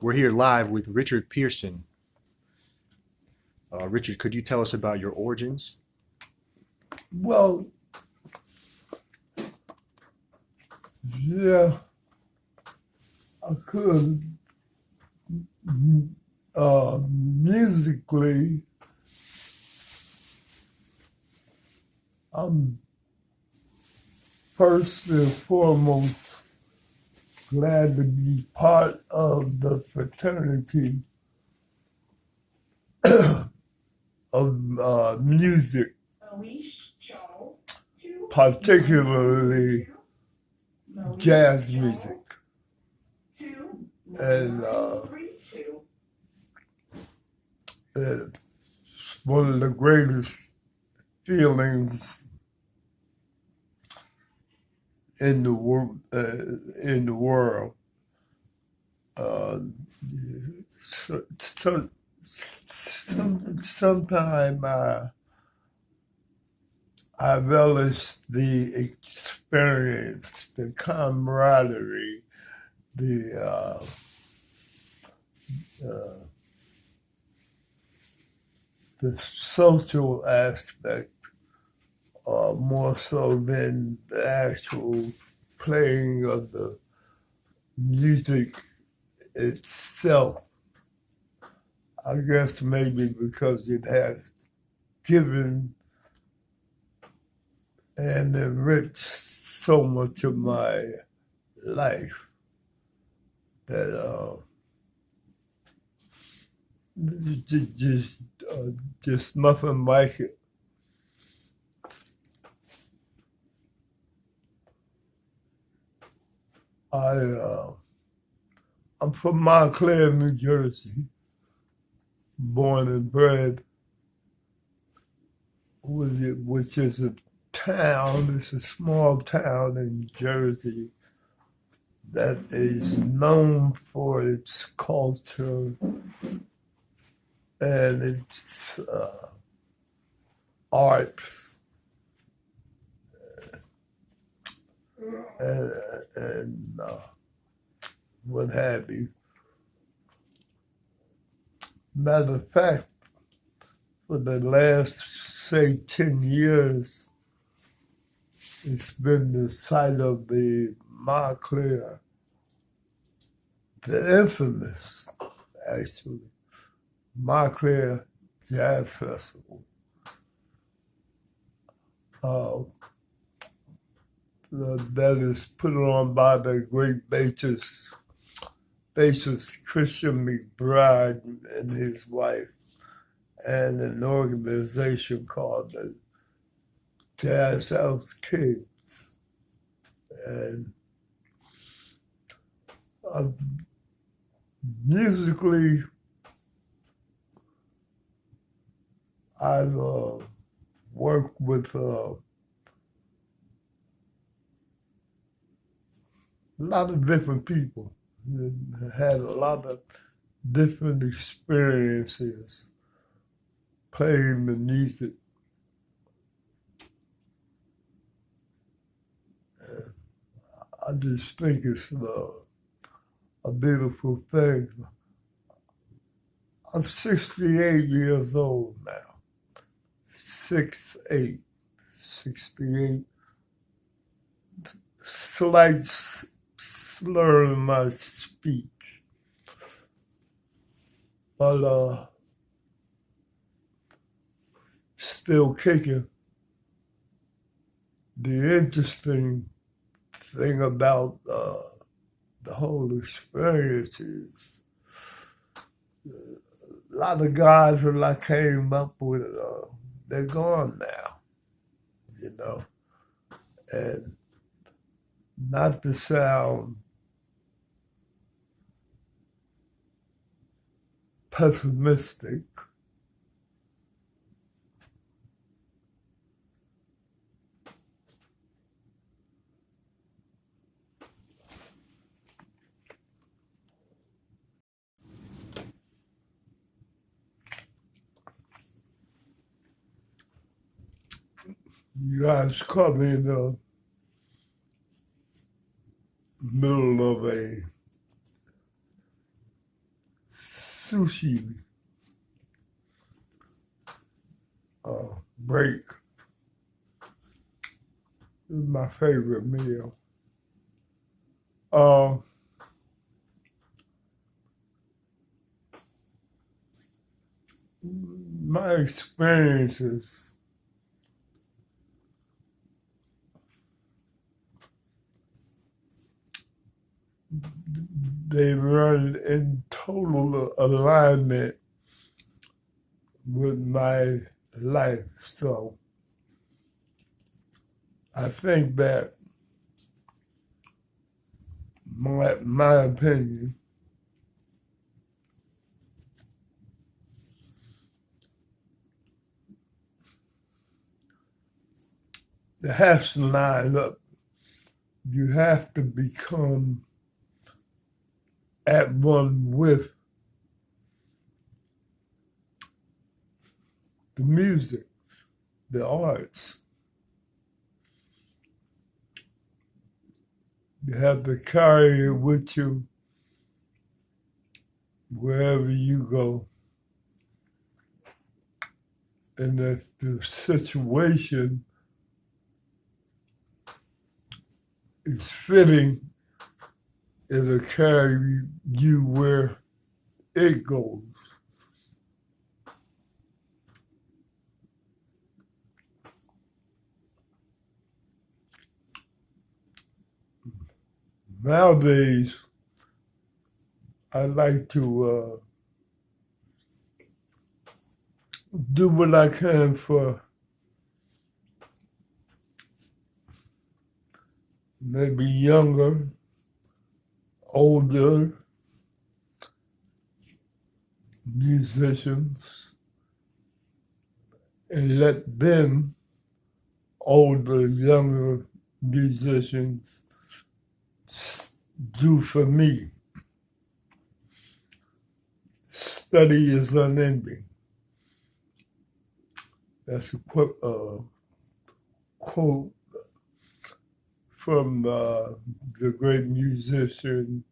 We're here live with Richard Pierson. Richard, could you tell us about your origins? Well, yeah, I could. Musically, I'm first and foremost glad to be part of the fraternity of music, particularly jazz music. And it's one of the greatest feelings in the world. Sometime I relish the experience, the camaraderie, the social aspect, more so than the actual playing of the music itself. I guess maybe because it has given and enriched so much of my life that just nothing like it. I'm from Montclair, New Jersey, born and bred, which is a town. It's a small town in Jersey that is known for its culture and its arts and what have you. Matter of fact, for the last, say, 10 years, it's been the site of the Montclair, the infamous, actually, Montclair Jazz Festival. That is put on by the great bassist Christian McBride and his wife, and an organization called the Jazz House Kids. And musically, I've worked with a lot of different people, had a lot of different experiences playing the music. I just think it's a beautiful thing. I'm 68 years old now. 68. Slight slur in my speech. But still kicking. The interesting thing about the whole experience is a lot of guys that I came up with, they're gone now, and not to sound pessimistic, you guys caught me in the middle of a sushi break. This is my favorite meal. Uh, my experiences, they run in total alignment with my life. So I think that my opinion, it has to line up. You have to become at one with the music, the arts. You have to carry it with you wherever you go. And if the situation is fitting, it'll carry you where it goes. Nowadays, I like to do what I can for maybe younger, older musicians and let them, older, younger musicians, do for me. Study is unending. That's a quote from the great musician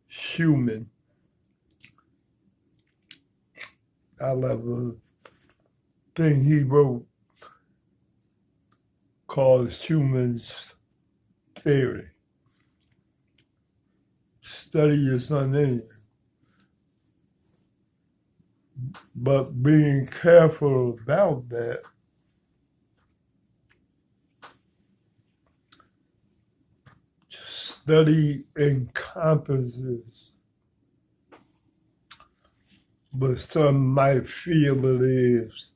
Schumann. I love a thing he wrote called Schumann's Theory. Study is unending. But being careful about that, study encompasses what some might feel it is,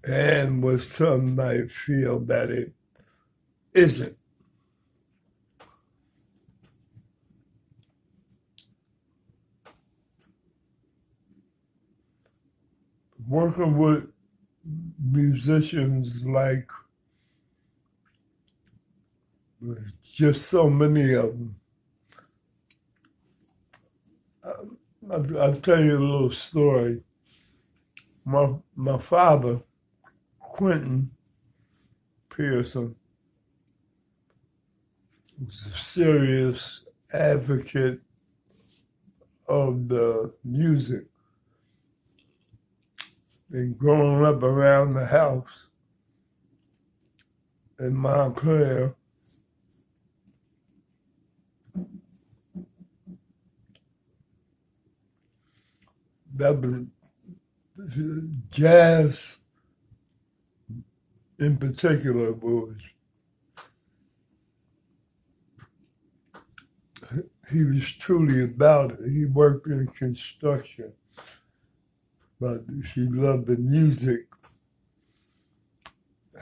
and what some might feel that it isn't. Working with musicians like just so many of them. I'll tell you a little story. My father, Quentin Pierson, was a serious advocate of the music. And growing up around the house in Montclair, that was jazz in particular he was truly about it. He worked in construction, but he loved the music,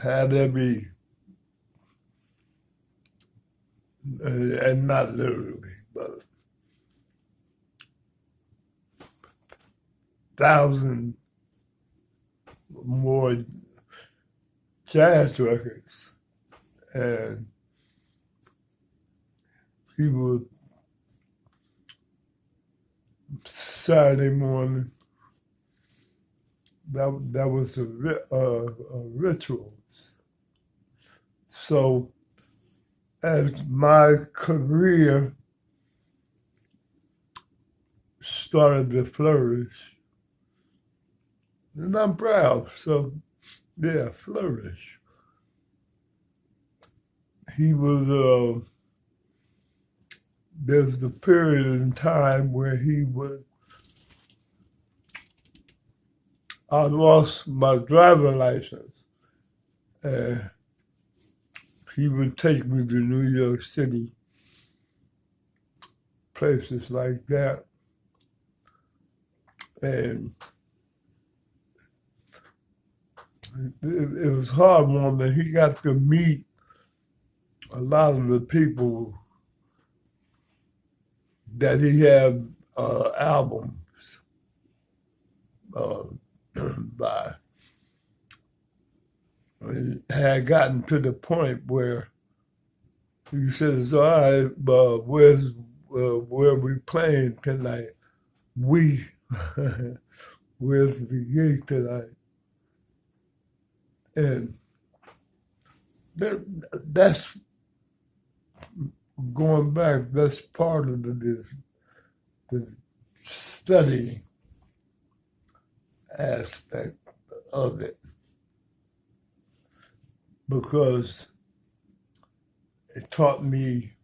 had every, and not literally, but 1,000 more jazz records. And he would, Saturday morning, that was a ritual. So as my career started to flourish. And I'm proud. So, yeah, flourish. He was, there was a period in time where I lost my driver license. He would take me to New York City, places like that. And it was hard on me. He got to meet a lot of the people that he had albums by. It had gotten to the point where he says, "All right, where we playing tonight? We, where's the gig tonight?" And that's going back. That's part of the study aspect of it, because it taught me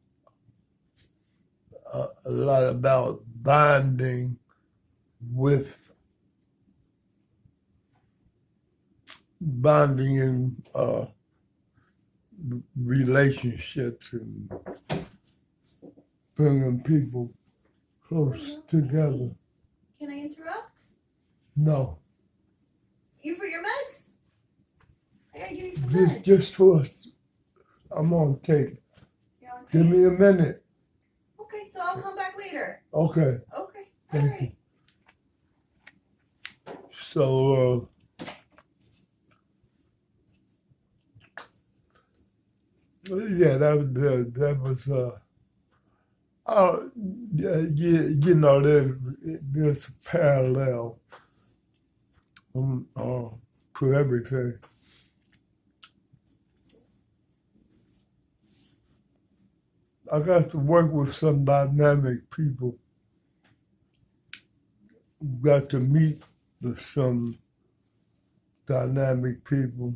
a lot about bonding in relationships and bringing people close together. Can I interrupt? No, You for your meds? I gotta give you some meds. just for us. I'm on tape. You're on Give tape? me a minute. Okay, so I'll come back later. Okay. Okay, Thank you. alright. So, yeah, that was you know, there's a parallel to everything. I got to work with some dynamic people. Got to meet with some dynamic people.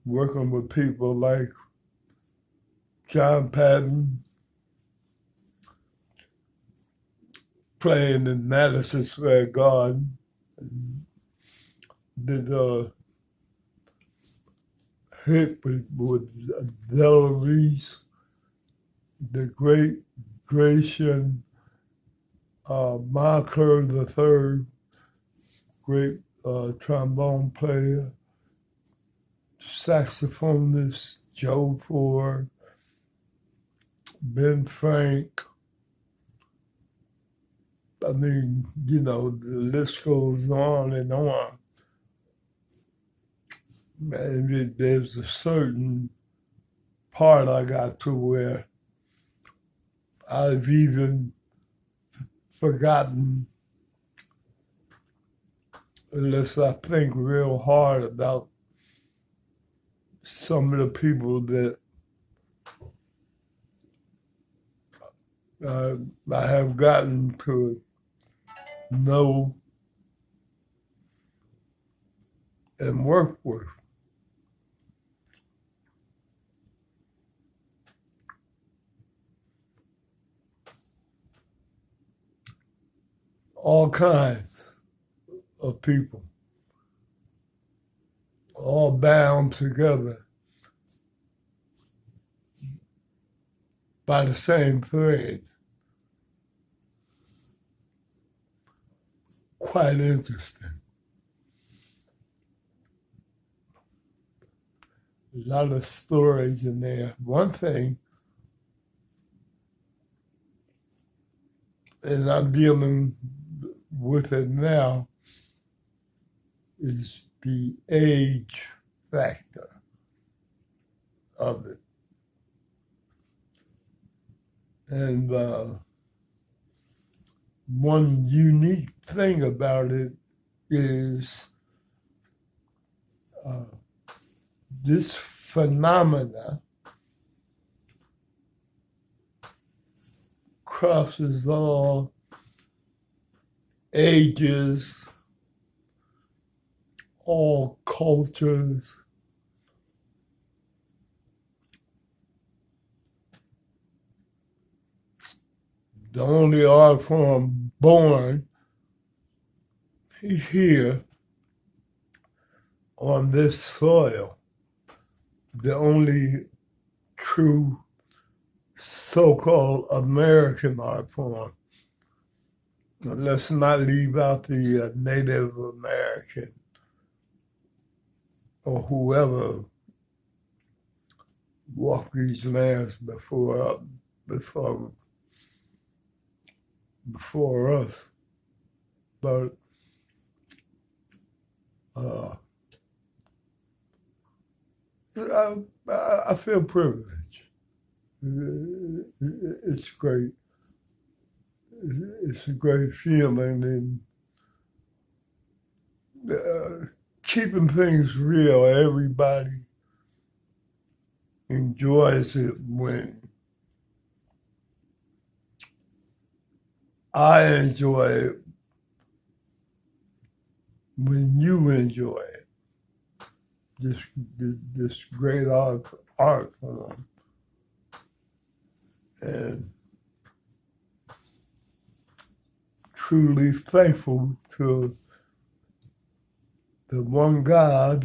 Working with people like John Patton, playing in Madison Square Garden. Did a hit with Della Reese, the great Gratian Marker III, great trombone player, saxophonist Joe Ford, Ben Frank. I mean, you know, the list goes on and on. And there's a certain part I got to where I've even forgotten, unless I think real hard about some of the people that I have gotten to know and work with. All kinds of people, all bound together by the same thread. Quite interesting. A lot of stories in there. One thing, and I'm dealing with it now, is the age factor of it. And one unique thing about it is this phenomena crosses all ages, all cultures. The only art form born here on this soil, the only true so-called American art form. Now, let's not leave out the Native American or whoever walked these lands before us. But I feel privileged. It's great. It's a great feeling, and keeping things real. Everybody enjoys it when I enjoy it, when you enjoy it. This great art form, and truly thankful to the one God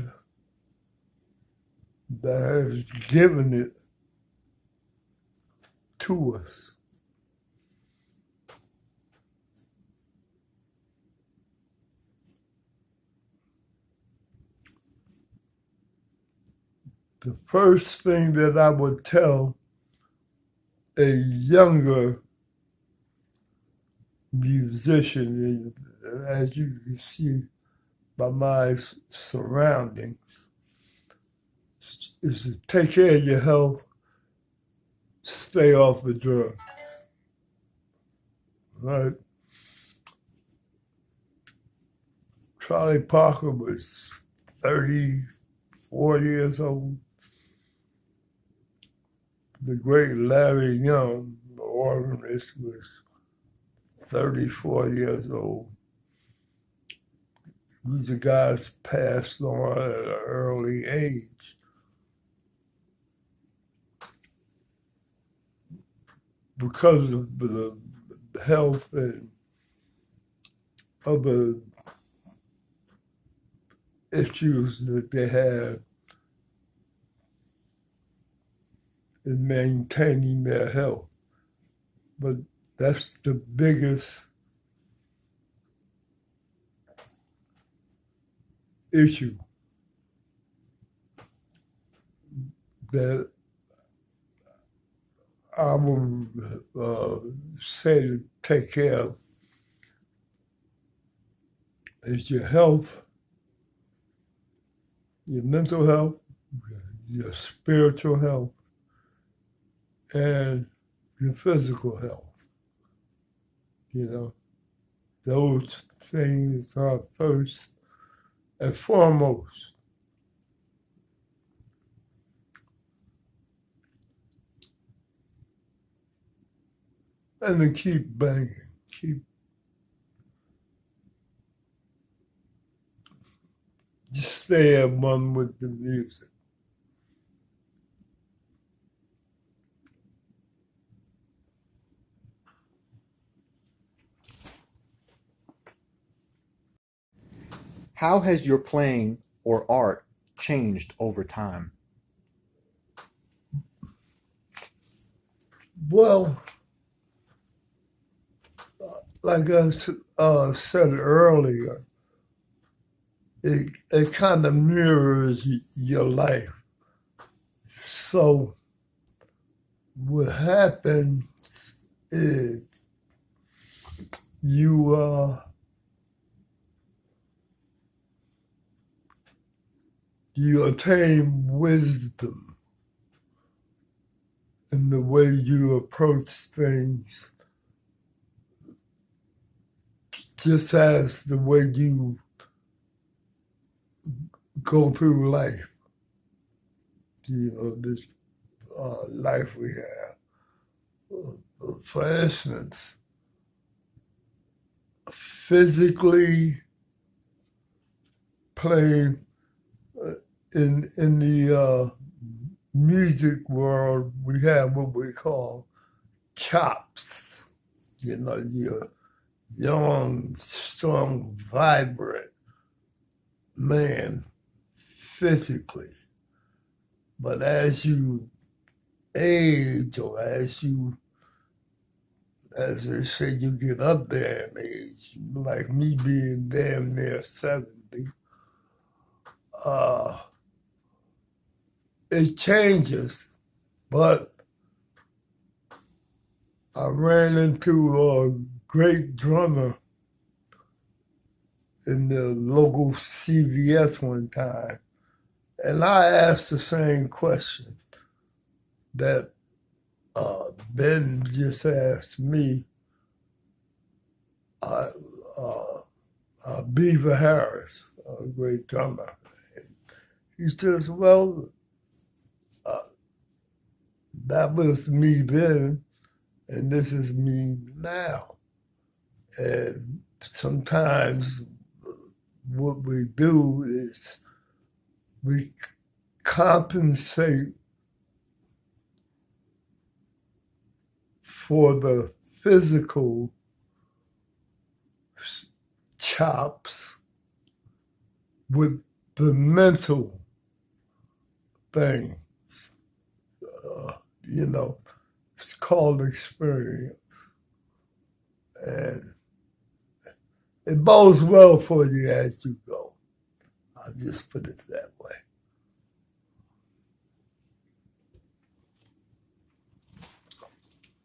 that has given it to us. The first thing that I would tell a younger musician, as you can see by my surroundings, is to take care of your health, stay off the drugs, right? Charlie Parker was 34 years old. The great Larry Young, the organist, was 34 years old. These are guys passed on at an early age. Because of the health and other issues that they have in maintaining their health. But that's the biggest issue that I would say to take care of is your health, your mental health, your spiritual health, and your physical health. You know, those things are first and foremost. And then keep banging, just stay at one with the music. How has your playing or art changed over time? Well, like I said earlier, it kind of mirrors your life. So what happens is you attain wisdom in the way you approach things, just as the way you go through life. You know, this life we have for instance, physically playing in the music world, we have what we call chops. You know, you're young, strong, vibrant man physically. But as you age, or as they say, you get up there in age, like me being damn near 70, it changes. But I ran into a great drummer in the local CVS one time, and I asked the same question that Ben just asked me. Beaver Harris, a great drummer. He says, well, that was me then, and this is me now. And sometimes what we do is we compensate for the physical chops with the mental thing. You know, it's called experience. And it bodes well for you as you go. I'll just put it that way.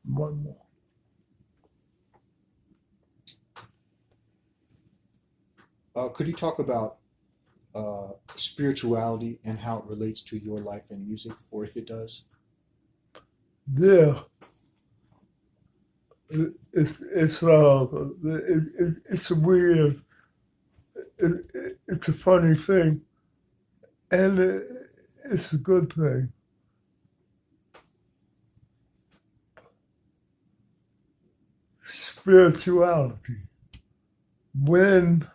One more. Could you talk about spirituality and how it relates to your life and music, or if it does? Yeah, it's a weird, it's a funny thing, and it's a good thing. Spirituality. When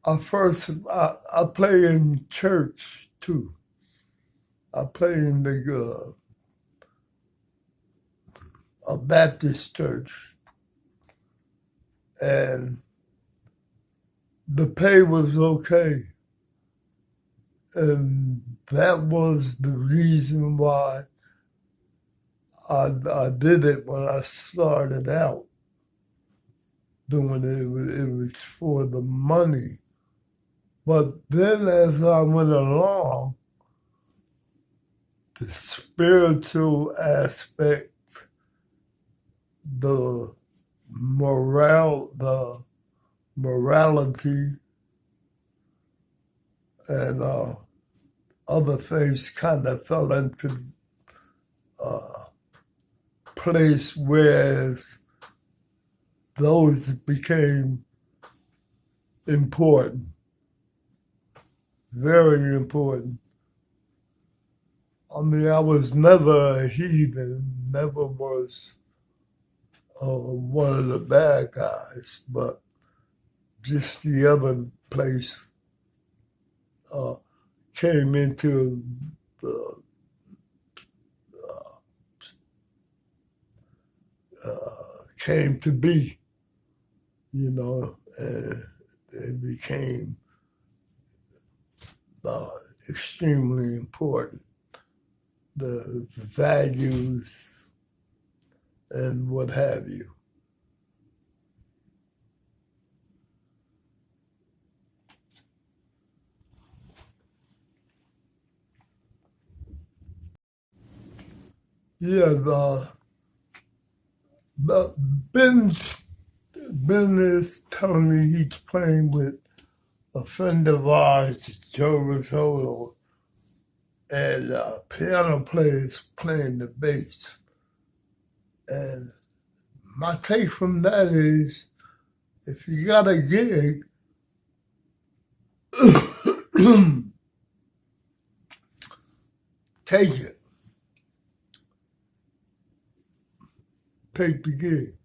I play in church too. I play in the a Baptist church, and the pay was okay, and that was the reason why I did it when I started out doing it. It was for the money. But then as I went along, the spiritual aspect, the morality, and other things kind of fell into place, whereas those became important, very important. I mean, I was never a heathen, never was one of the bad guys, but just the other place came into the came to be, you know, and it became extremely important. The values and what have you. Yeah, Ben is telling me he's playing with a friend of ours, Joe Rizzolo, and piano players playing the bass. And my take from that is, if you got a gig, take it. take the gig.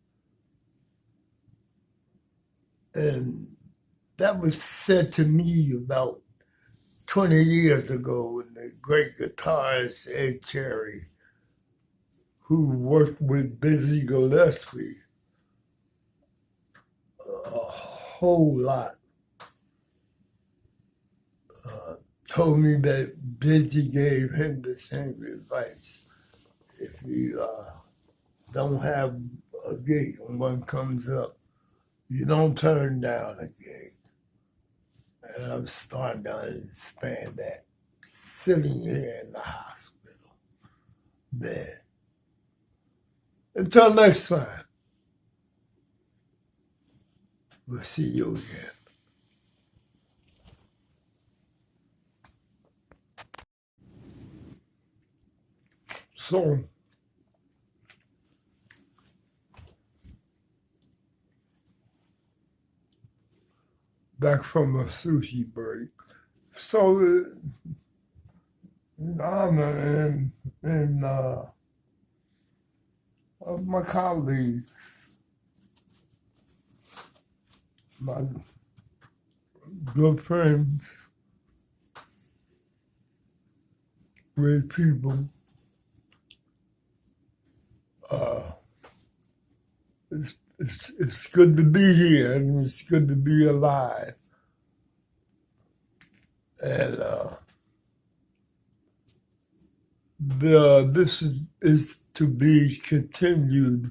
And that was said to me about 20 years ago when the great guitarist Ed Cherry, who worked with Dizzy Gillespie a whole lot, told me that Dizzy gave him the same advice. If you don't have a gig and one comes up, you don't turn down a gig. And I'm starting to understand that, sitting here in the hospital bed. Until next time, we'll see you again. So, back from a sushi break. So, in honor and of my colleagues, my good friends, great people, it's good to be here and it's good to be alive. And this is to be continued.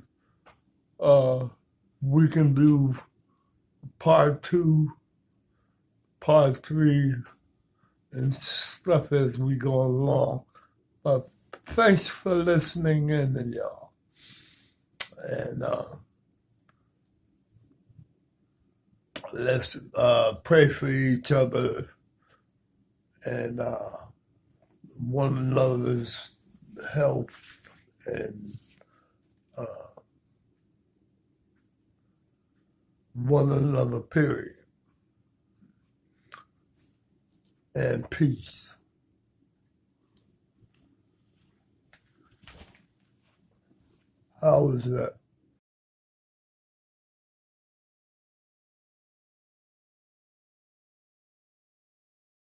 We can do part 2, part 3, and stuff as we go along. But thanks for listening in, y'all. And let's pray for each other and one another's health and one another, period. And peace. How was that?